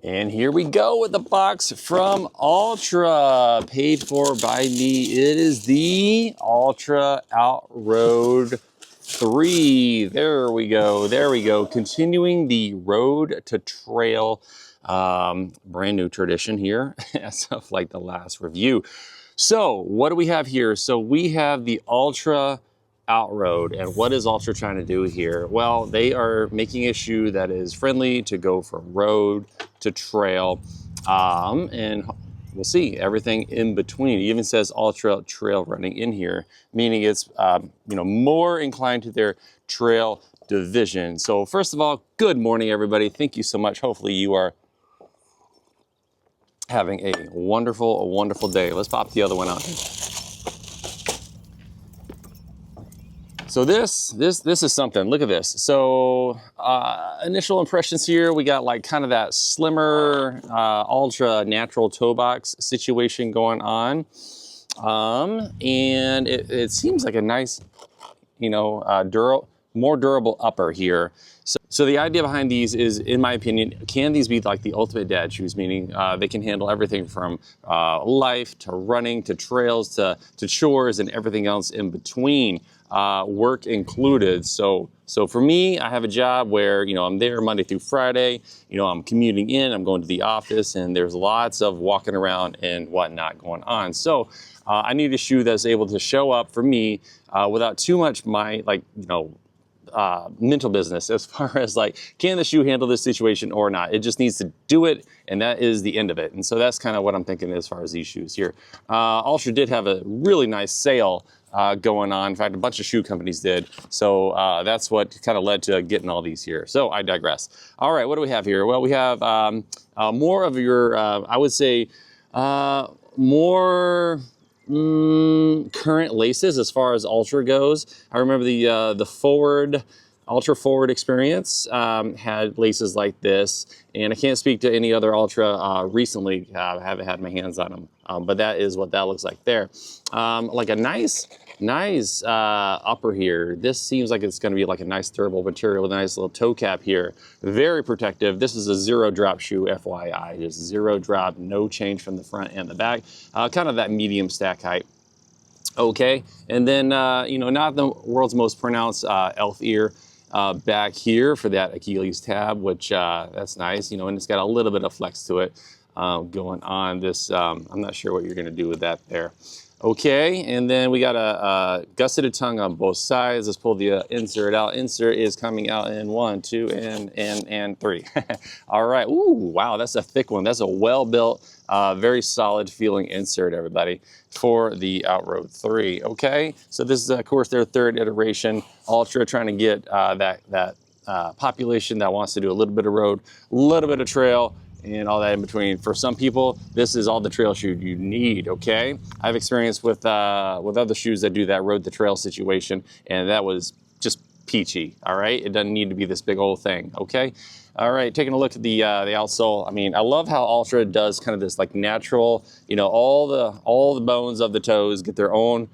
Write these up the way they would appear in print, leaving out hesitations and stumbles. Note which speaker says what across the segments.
Speaker 1: And here we go with the box from Altra, paid for by me. It is the Altra Outroad 3. There we go. There we go. Continuing the road to trail, brand new tradition here as of like the last review. So what do we have here? So we have the Altra Outroad, and what is Altra trying to do here? Well, they are making a shoe that is friendly to go from road to trail, and we'll see everything in between. It even says Altra trail running in here, meaning it's more inclined to their trail division. So first of all, good morning, everybody. Thank you so much. Hopefully you are having a wonderful day. Let's pop the other one out. So this is something. Look at this. So initial impressions here, we got like kind of that slimmer Altra natural toe box situation going on, and it seems like a nice, more durable upper here. So the idea behind these is, in my opinion, can these be like the ultimate dad shoes? Meaning they can handle everything from life to running to trails to chores and everything else in between, work included. So for me, I have a job where I'm there Monday through Friday. I'm commuting in, I'm going to the office, and there's lots of walking around and whatnot going on. So I need a shoe that's able to show up for me without too much mental business as far as like, can the shoe handle this situation or not? It just needs to do it, and that is the end of it. And so that's kind of what I'm thinking as far as these shoes here. Altra did have a really nice sale going on. In fact, a bunch of shoe companies did. So that's what kind of led to getting all these here. So I digress. All right, what do we have here? Well, we have more of your, I would say, more current laces as far as Altra goes. I remember the Altra Forward experience had laces like this, and I can't speak to any other Altra recently. I haven't had my hands on them, but that is what that looks like there. Like a nice upper here. This seems like it's going to be like a nice durable material with a nice little toe cap here. Very protective. This is a zero drop shoe, FYI. Just zero drop, no change from the front and the back. Kind of that medium stack height. Okay, and then not the world's most pronounced elf ear back here for that Achilles tab, which that's nice. And it's got a little bit of flex to it going on. This I'm not sure what you're going to do with that there. Okay, and then we got a gusseted tongue on both sides. Let's pull the insert out. Insert is coming out in 1, 2, and 3. All right. Ooh, wow, that's a thick one. That's a well-built, very solid feeling insert, everybody, for the Outroad 3. Okay, so this is, of course, their third iteration. Altra trying to get that population that wants to do a little bit of road, a little bit of trail, and all that in between. For some people, this is all the trail shoe you need, okay? I've experienced with other shoes that do that road to trail situation, and that was just peachy, all right? It doesn't need to be this big old thing, okay? All right, taking a look at the outsole. I mean, I love how Altra does kind of this like natural, all the bones of the toes get their own,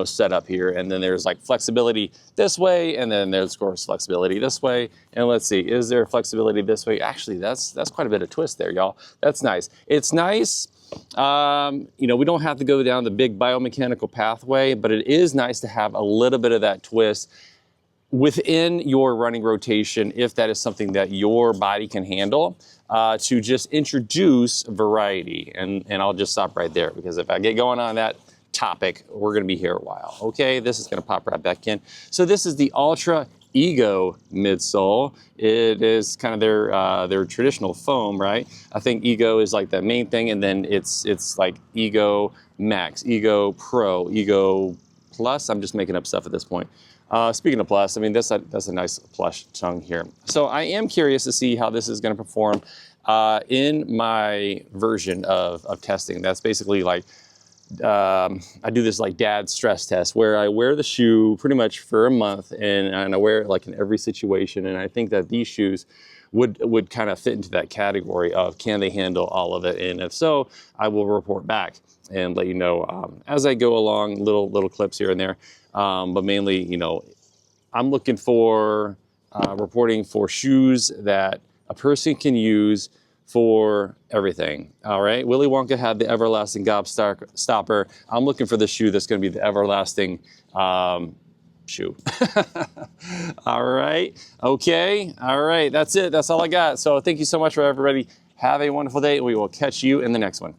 Speaker 1: setup here. And then there's like flexibility this way, and then there's of course flexibility this way. And let's see, is there flexibility this way? Actually, that's quite a bit of twist there, y'all. That's nice. It's nice. We don't have to go down the big biomechanical pathway, but it is nice to have a little bit of that twist within your running rotation, if that is something that your body can handle, to just introduce variety. And I'll just stop right there, because if I get going on that topic, we're going to be here a while. Okay, this is going to pop right back in. So this is the Altra Ego midsole. It is kind of their traditional foam, right? I think Ego is like the main thing, and then it's like Ego Max, Ego Pro, Ego Plus. I'm just making up stuff at this point. Speaking of plus, I mean, that's a nice plush tongue here. So I am curious to see how this is going to perform in my version of testing. That's basically like, I do this like dad stress test where I wear the shoe pretty much for a month, and I wear it like in every situation. And I think that these shoes would kind of fit into that category of, can they handle all of it? And if so, I will report back and let you know as I go along, little clips here and there. But mainly, I'm looking for reporting for shoes that a person can use for everything. All right, Willy Wonka had the everlasting gobstopper. I'm looking for the shoe that's going to be the everlasting shoe. All right, okay, all right, that's it. That's all I got. So thank you so much for everybody. Have a wonderful day. We will catch you in the next one.